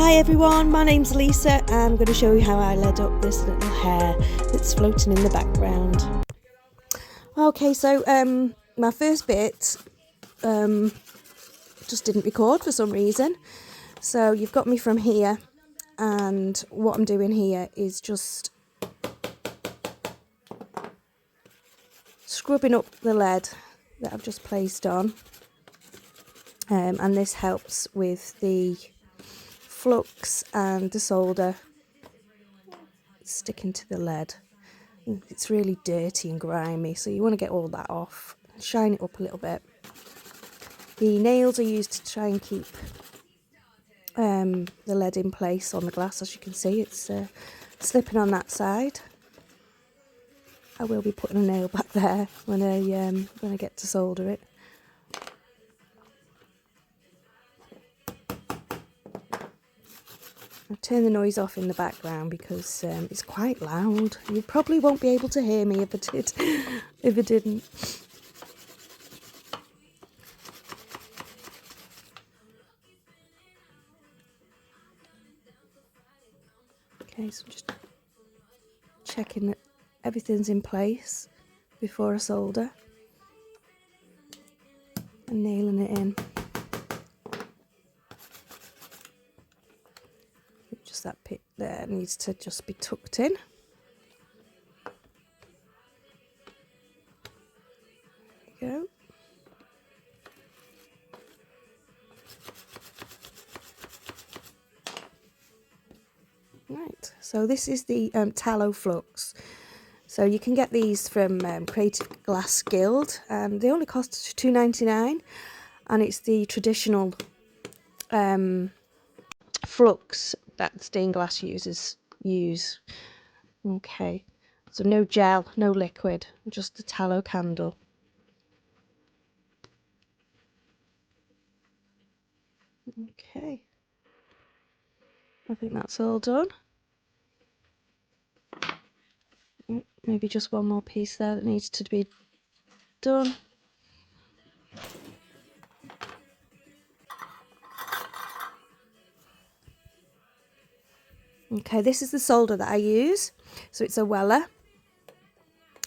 Hi everyone, my name's Lisa and I'm going to show you how I led up this little hare that's floating in the background. Okay, so my first bit just didn't record for some reason. So you've got me from here, and what I'm doing here is just scrubbing up the lead that I've just placed on. And this helps with the flux and the solder sticking to the lead. It's really dirty and grimy, so you want to get all that off, shine it up a little bit. The nails are used to try and keep the lead in place on the glass. As you can see, it's slipping on that side. I will be putting a nail back there when I get to solder it. I've turned the noise off in the background because it's quite loud. You probably won't be able to hear me if it didn't. Okay, so just checking that everything's in place before I solder and nailing it in. Just that bit there needs to just be tucked in. There you go. Right, so this is the tallow flux. So you can get these from Creative Glass Guild, and they only cost £2.99, and it's the traditional flux that stained glass users use. Okay, so no gel, no liquid, just the tallow candle. Okay, I think that's all done. Maybe just one more piece there that needs to be done. Okay, this is the solder that I use. So it's a Weller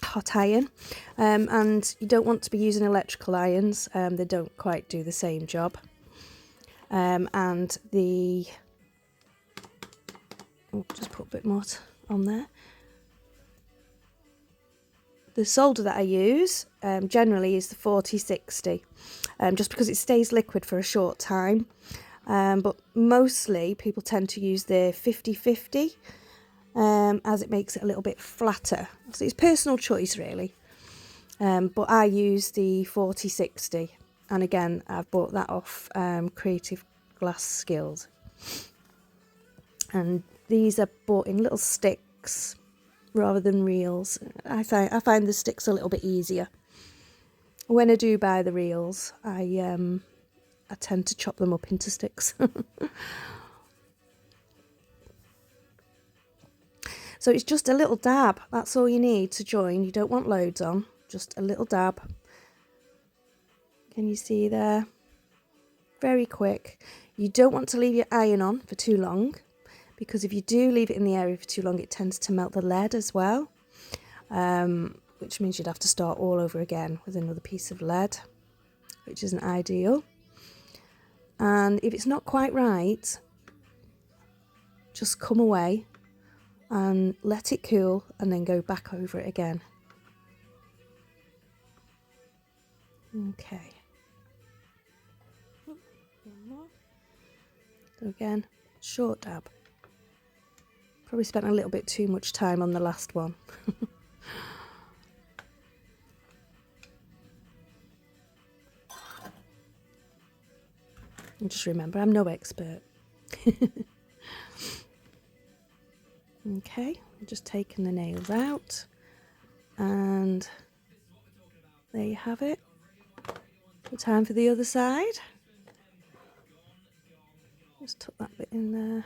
hot iron, and you don't want to be using electrical irons. They don't quite do the same job. And the just put a bit more on there. The solder that I use generally is the 40-60, just because it stays liquid for a short time. But mostly people tend to use the 50-50, as it makes it a little bit flatter. So it's personal choice really. But I use the 40-60, and again I've bought that off Creative Glass Guild. And these are bought in little sticks rather than reels. I find the sticks a little bit easier. When I do buy the reels, I tend to chop them up into sticks. So it's just a little dab. That's all you need to join. You don't want loads on, just a little dab. Can you see there? Very quick. You don't want to leave your iron on for too long, because if you do leave it in the area for too long, it tends to melt the lead as well, which means you'd have to start all over again with another piece of lead, which isn't ideal. And if it's not quite right, just come away and let it cool and then go back over it again. Okay. So again, short dab. Probably spent a little bit too much time on the last one. And just remember, I'm no expert. Okay, I'm just taking the nails out, and there you have it. Time for the other side. Just tuck that bit in there.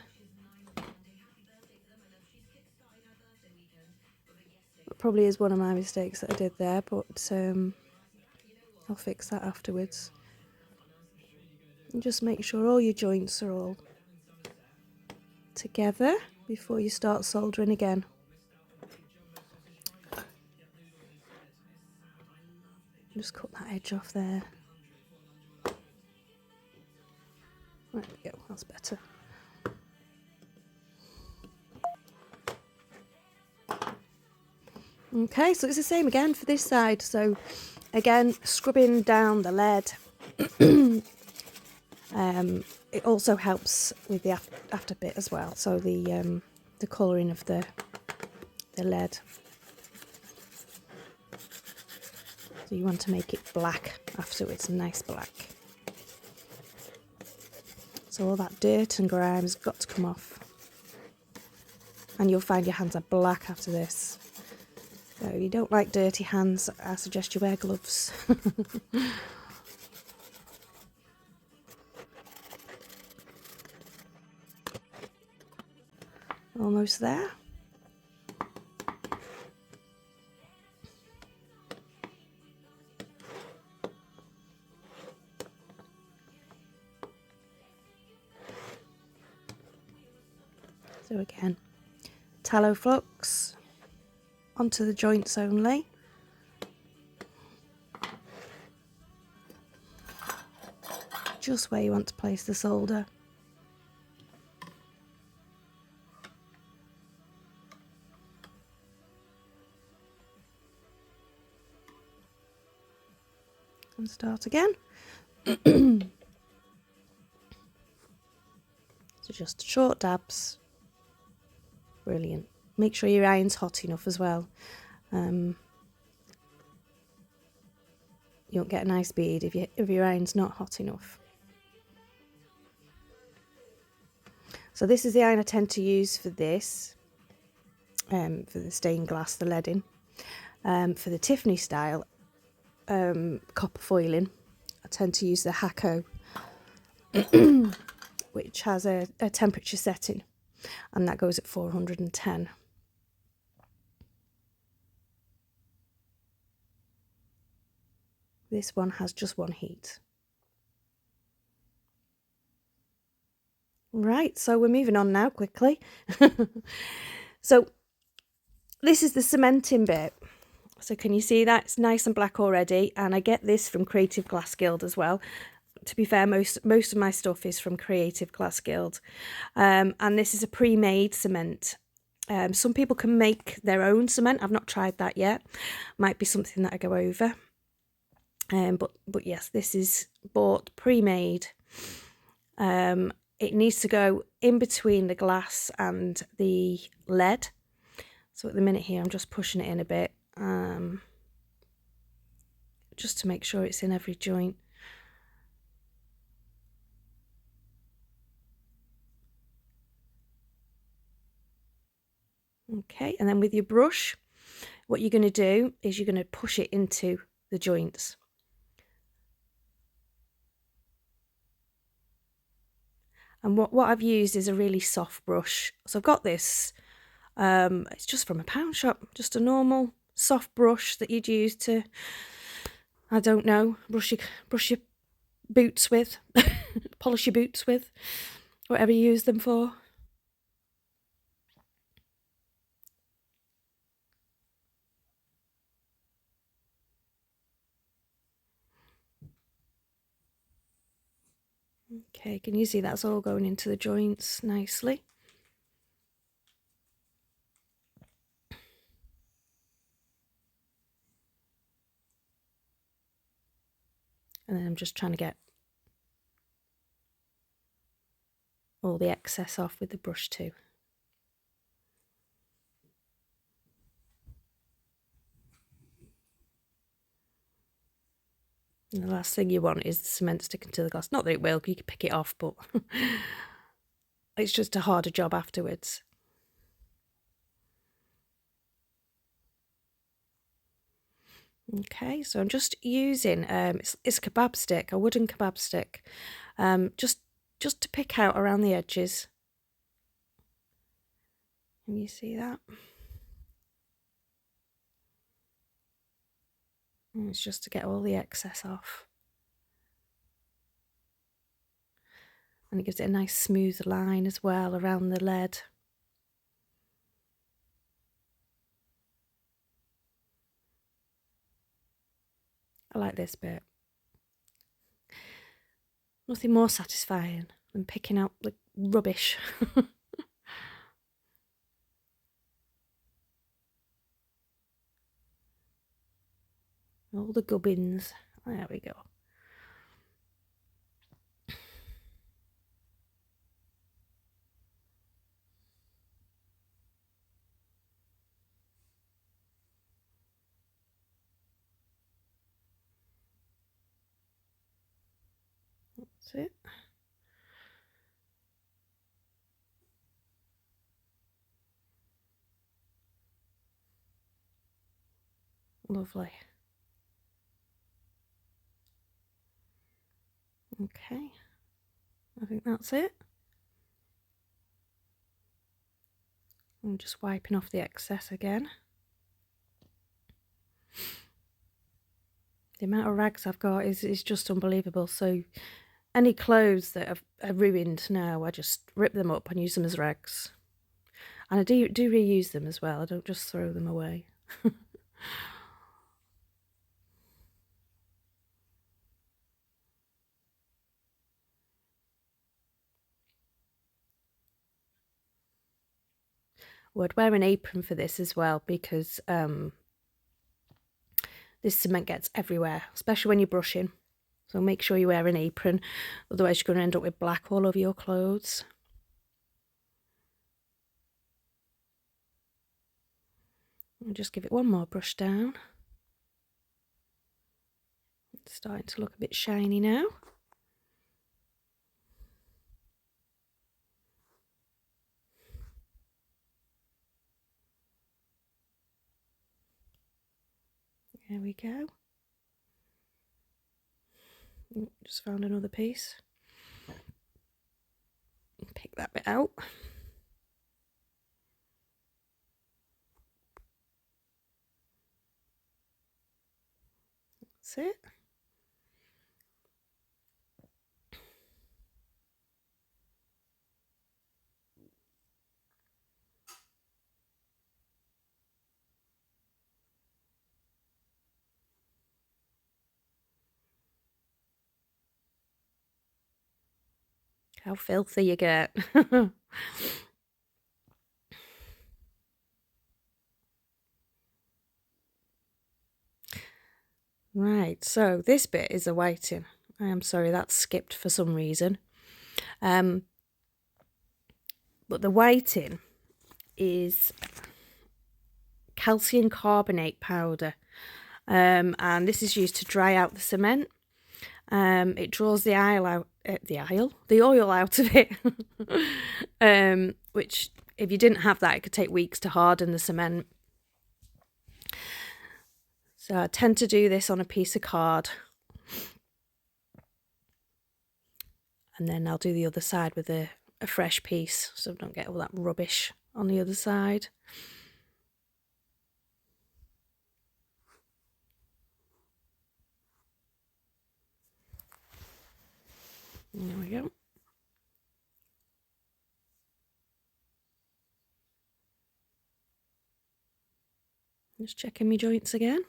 That probably is one of my mistakes that I did there, but I'll fix that afterwards. And just make sure all your joints are all together before you start soldering again. Just cut that edge off there. There we go, that's better. Okay, so it's the same again for this side. So again, scrubbing down the lead. It also helps with the after bit as well. So the colouring of the lead. So you want to make it black afterwards, nice black. So all that dirt and grime has got to come off. And you'll find your hands are black after this. So if you don't like dirty hands, I suggest you wear gloves. Almost there. So again, tallow flux onto the joints only. Just where you want to place the solder. And start again. So just short dabs. Brilliant. Make sure your iron's hot enough as well. You won't get a nice bead if your iron's not hot enough. So this is the iron I tend to use for this, for the stained glass, the leading. For the Tiffany style copper foiling, I tend to use the hare, which has a temperature setting, and that goes at 410. This one has just one heat. Right, so we're moving on now quickly. So this is the cementing bit. So can you see that? It's nice and black already, and I get this from Creative Glass Guild as well. To be fair, most of my stuff is from Creative Glass Guild. And this is a pre-made cement. Some people can make their own cement. I've not tried that yet. Might be something that I go over. But yes, this is bought pre-made. It needs to go in between the glass and the lead. So at the minute here, I'm just pushing it in a bit, just to make sure it's in every joint. Okay, and then with your brush, what you're going to do is you're going to push it into the joints. And what I've used is a really soft brush. So I've got this, it's just from a pound shop, just a normal soft brush that you'd use to, I don't know, brush your boots with, polish your boots with, whatever you use them for. Okay, can you see that's all going into the joints nicely? And then I'm just trying to get all the excess off with the brush too. And the last thing you want is the cement sticking to the glass. Not that it will, you can pick it off, but it's just a harder job afterwards. Okay, so I'm just using, it's a kebab stick, a wooden kebab stick, just to pick out around the edges. Can you see that? And it's just to get all the excess off. And it gives it a nice smooth line as well around the lead. I like this bit. Nothing more satisfying than picking out the rubbish. All the gubbins. There we go. That's it. Lovely. Okay, I think that's it. I'm just wiping off the excess again. The amount of rags I've got is just unbelievable. So any clothes that are ruined now, I just rip them up and use them as rags. And I do reuse them as well. I don't just throw them away. Well, I'd wear an apron for this as well because this cement gets everywhere, especially when you're brushing. So make sure you wear an apron, otherwise you're going to end up with black all over your clothes. And just give it one more brush down. It's starting to look a bit shiny now. There we go. Just found another piece. Pick that bit out. That's it. How filthy you get. Right, so this bit is a whiting. I am sorry, that's skipped for some reason. But the whiting is calcium carbonate powder. And this is used to dry out the cement. It draws the oil out, the oil out of it. Which, if you didn't have that, it could take weeks to harden the cement. So I tend to do this on a piece of card. And then I'll do the other side with a fresh piece, so I don't get all that rubbish on the other side. There we go. Just checking my joints again.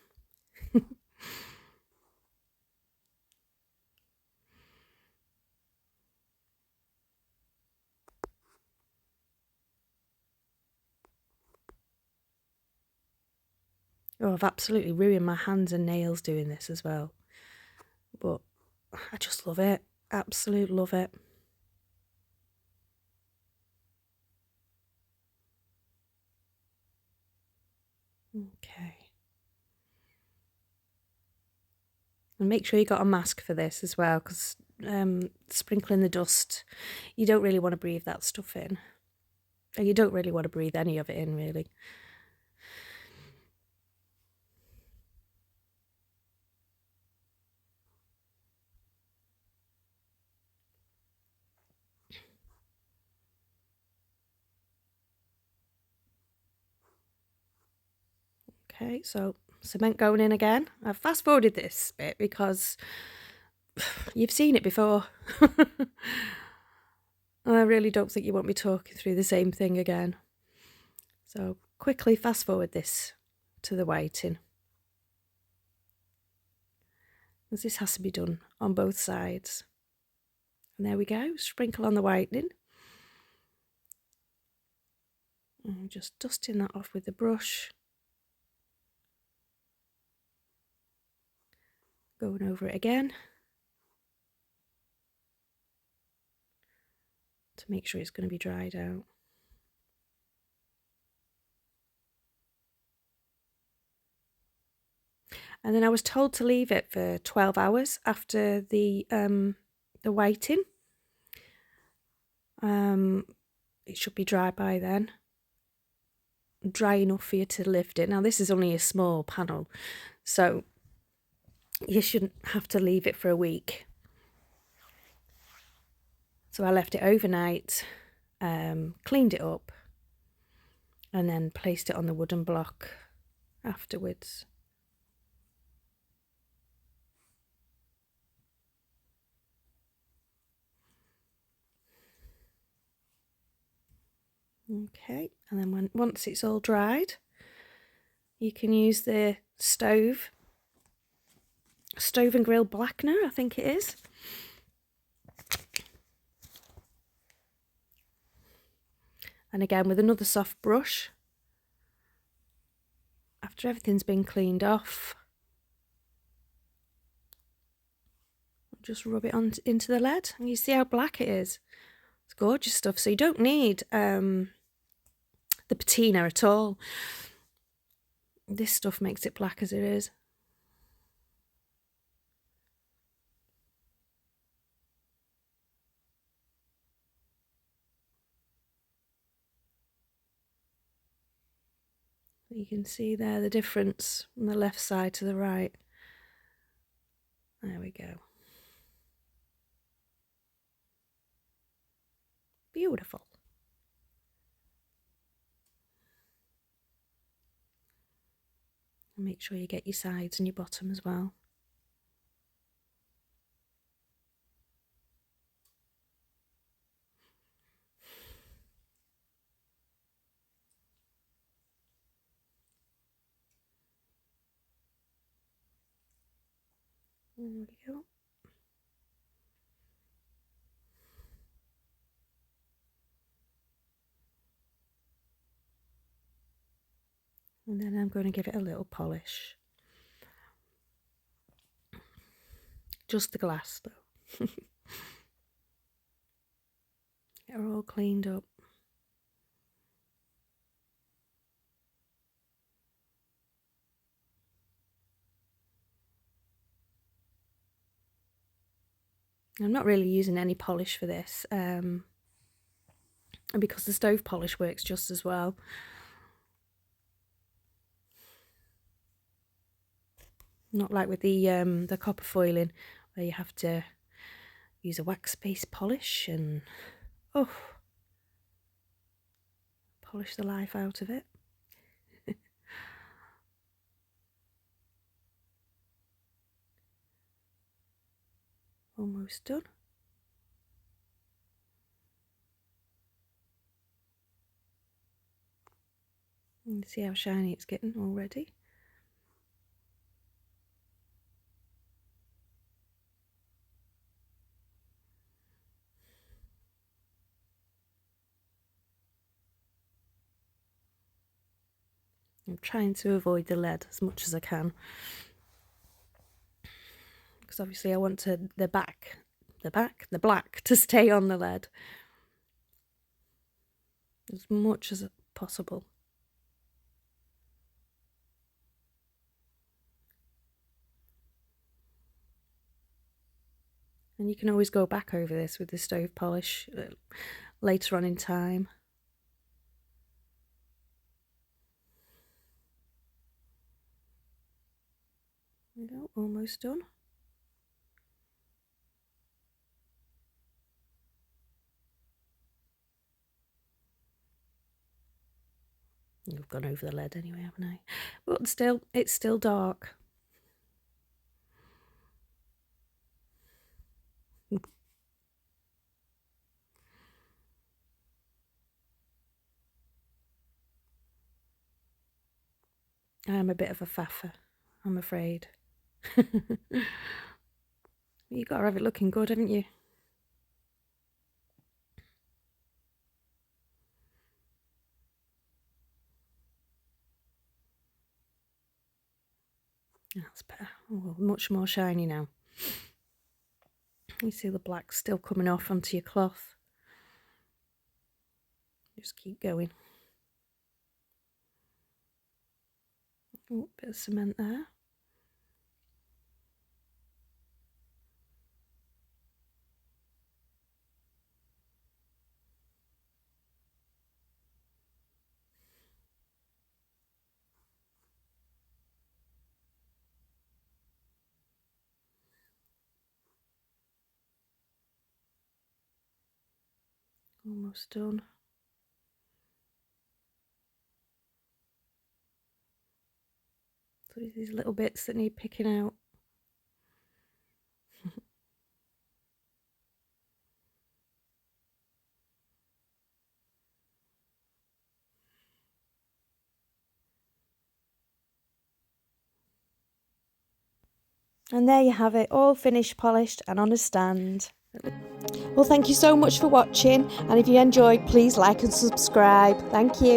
Oh, I've absolutely ruined my hands and nails doing this as well. But I just love it. Absolute love it. Okay. And make sure you got a mask for this as well, because sprinkling the dust, you don't really want to breathe that stuff in. And you don't really want to breathe any of it in, really. Okay, so cement going in again. I've fast forwarded this bit because you've seen it before. I really don't think you want me talking through the same thing again. So quickly fast forward this to the whiting, because this has to be done on both sides. And there we go, sprinkle on the whitening. And just dusting that off with the brush. Going over it again to make sure it's going to be dried out. And then I was told to leave it for 12 hours after the whiting. It should be dry by then. Dry enough for you to lift it. Now this is only a small panel, so you shouldn't have to leave it for a week. So I left it overnight, cleaned it up, and then placed it on the wooden block afterwards. Okay, and then once it's all dried, you can use the stove and grill blackener, I think it is. And again with another soft brush, after everything's been cleaned off, just rub it on into the lead, and you see how black it is. It's gorgeous stuff. So you don't need the patina at all. This stuff makes it black as it is. You can see there the difference from the left side to the right. There we go. Beautiful. And make sure you get your sides and your bottom as well. There we go. And then I'm going to give it a little polish. Just the glass though. Get her all cleaned up. I'm not really using any polish for this, and because the stove polish works just as well. Not like with the copper foiling, where you have to use a wax-based polish and polish the life out of it. Almost done. You can see how shiny it's getting already. I'm trying to avoid the lead as much as I can, because obviously I want the black to stay on the lead as much as possible. And you can always go back over this with the stove polish later on in time. There we go, almost done. You've gone over the lead anyway, haven't I? But still, it's still dark. I am a bit of a faffer, I'm afraid. You've got to have it looking good, haven't you? That's better. Oh, much more shiny now. You see the black still coming off onto your cloth. Just keep going. Oh, bit of cement there. Almost done. So these little bits that need picking out. And there you have it, all finished, polished and on a stand. Well, thank you so much for watching, and if you enjoyed, please like and subscribe. Thank you.